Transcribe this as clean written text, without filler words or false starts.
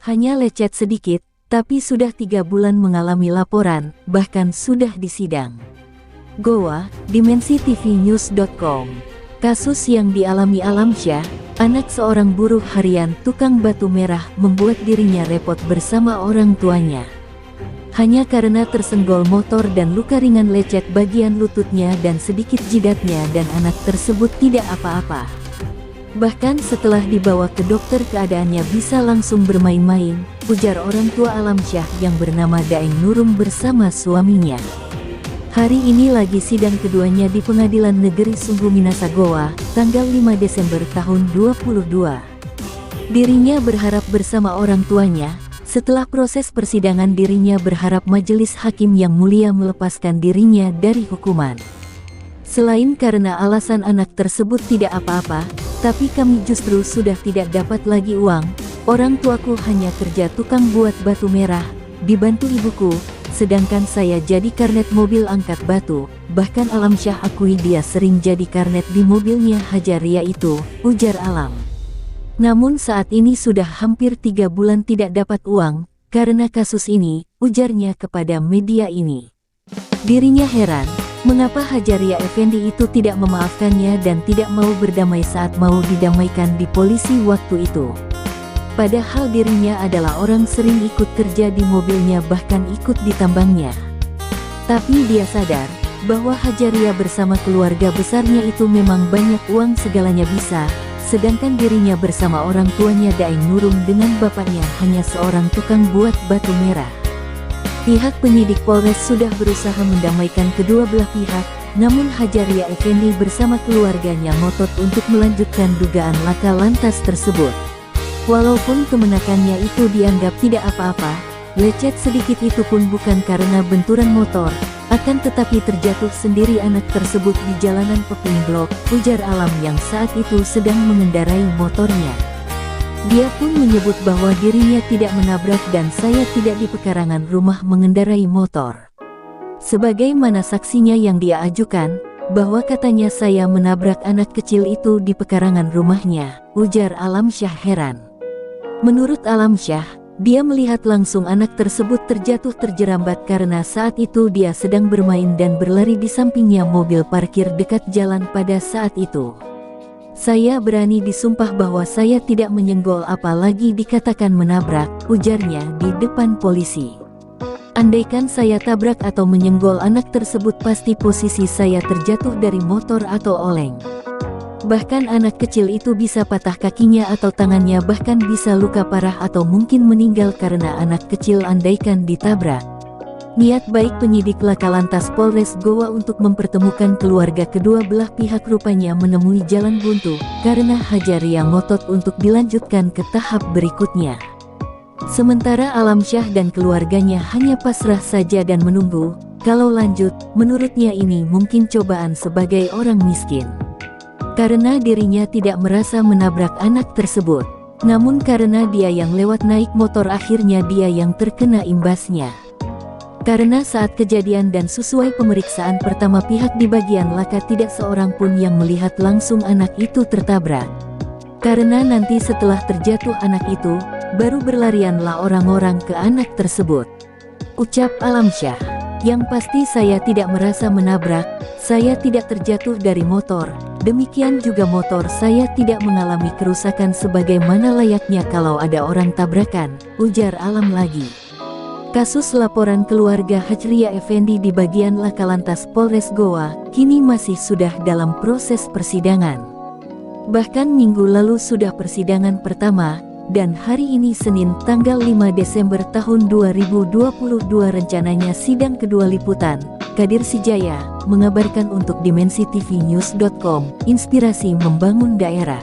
Hanya lecet sedikit, tapi sudah 3 bulan mengalami laporan, bahkan sudah disidang. Goa, dimensitv-news.com. Kasus yang dialami Alamsyah, anak seorang buruh harian tukang batu merah, membuat dirinya repot bersama orang tuanya. Hanya karena tersenggol motor dan luka ringan lecet bagian lututnya dan sedikit jidatnya, dan anak tersebut tidak apa-apa. Bahkan setelah dibawa ke dokter keadaannya bisa langsung bermain-main, ujar orang tua Alamsyah yang bernama Daeng Nurung bersama suaminya. Hari ini lagi sidang keduanya di Pengadilan Negeri Sungguh Minasa Goa, tanggal 5 Desember tahun 2022. Dirinya berharap bersama orang tuanya, setelah proses persidangan dirinya berharap majelis hakim yang mulia melepaskan dirinya dari hukuman. Selain karena alasan anak tersebut tidak apa-apa, tapi kami justru sudah tidak dapat lagi uang. Orang tuaku hanya kerja tukang buat batu merah, dibantu ibuku, sedangkan saya jadi karnet mobil angkat batu. Bahkan Alamsyah akui dia sering jadi karnet di mobilnya Hajaria itu, ujar Alam. Namun saat ini sudah hampir 3 bulan tidak dapat uang, karena kasus ini, ujarnya kepada media ini. Dirinya heran, mengapa Hajaria Effendi itu tidak memaafkannya dan tidak mau berdamai saat mau didamaikan di polisi waktu itu. Padahal dirinya adalah orang sering ikut kerja di mobilnya, bahkan ikut di tambangnya. Tapi dia sadar, bahwa Hajaria bersama keluarga besarnya itu memang banyak uang segalanya bisa, sedangkan dirinya bersama orang tuanya Daeng Nurung dengan bapaknya hanya seorang tukang buat batu merah. Pihak penyidik Polres sudah berusaha mendamaikan kedua belah pihak, namun Hajaria Effendi bersama keluarganya ngotot untuk melanjutkan dugaan laka lantas tersebut. Walaupun kemenakannya itu dianggap tidak apa-apa, lecet sedikit itu pun bukan karena benturan motor, akan tetapi terjatuh sendiri anak tersebut di jalanan Peping Blok, ujar Alam yang saat itu sedang mengendarai motornya. Dia pun menyebut bahwa dirinya tidak menabrak dan saya tidak di pekarangan rumah mengendarai motor. Sebagaimana saksinya yang dia ajukan, bahwa katanya saya menabrak anak kecil itu di pekarangan rumahnya, ujar Alamsyah heran. Menurut Alamsyah, dia melihat langsung anak tersebut terjatuh terjerambat karena saat itu dia sedang bermain dan berlari di sampingnya mobil parkir dekat jalan pada saat itu. Saya berani disumpah bahwa saya tidak menyenggol apalagi dikatakan menabrak, ujarnya di depan polisi. Andaikan saya tabrak atau menyenggol anak tersebut pasti posisi saya terjatuh dari motor atau oleng. Bahkan anak kecil itu bisa patah kakinya atau tangannya, bahkan bisa luka parah atau mungkin meninggal karena anak kecil andaikan ditabrak. Niat baik penyidik laka lantas Polres Goa untuk mempertemukan keluarga kedua belah pihak rupanya menemui jalan buntu, karena Hajaria ngotot untuk dilanjutkan ke tahap berikutnya. Sementara Alamsyah dan keluarganya hanya pasrah saja dan menunggu. Kalau lanjut, menurutnya ini mungkin cobaan sebagai orang miskin. Karena dirinya tidak merasa menabrak anak tersebut, namun karena dia yang lewat naik motor akhirnya dia yang terkena imbasnya. Karena saat kejadian dan sesuai pemeriksaan pertama pihak di bagian laka tidak seorang pun yang melihat langsung anak itu tertabrak. Karena nanti setelah terjatuh anak itu, baru berlarianlah orang-orang ke anak tersebut. Ucap Alamsyah, yang pasti saya tidak merasa menabrak, saya tidak terjatuh dari motor, demikian juga motor saya tidak mengalami kerusakan sebagaimana layaknya kalau ada orang tabrakan, ujar Alam lagi. Kasus laporan keluarga Hajaria Effendi di bagian laka lantas Polres Goa, kini masih sudah dalam proses persidangan. Bahkan minggu lalu sudah persidangan pertama, dan hari ini Senin tanggal 5 Desember tahun 2022 rencananya sidang kedua liputan. Kadir Sijaya, mengabarkan untuk dimensitv-news.com, inspirasi membangun daerah.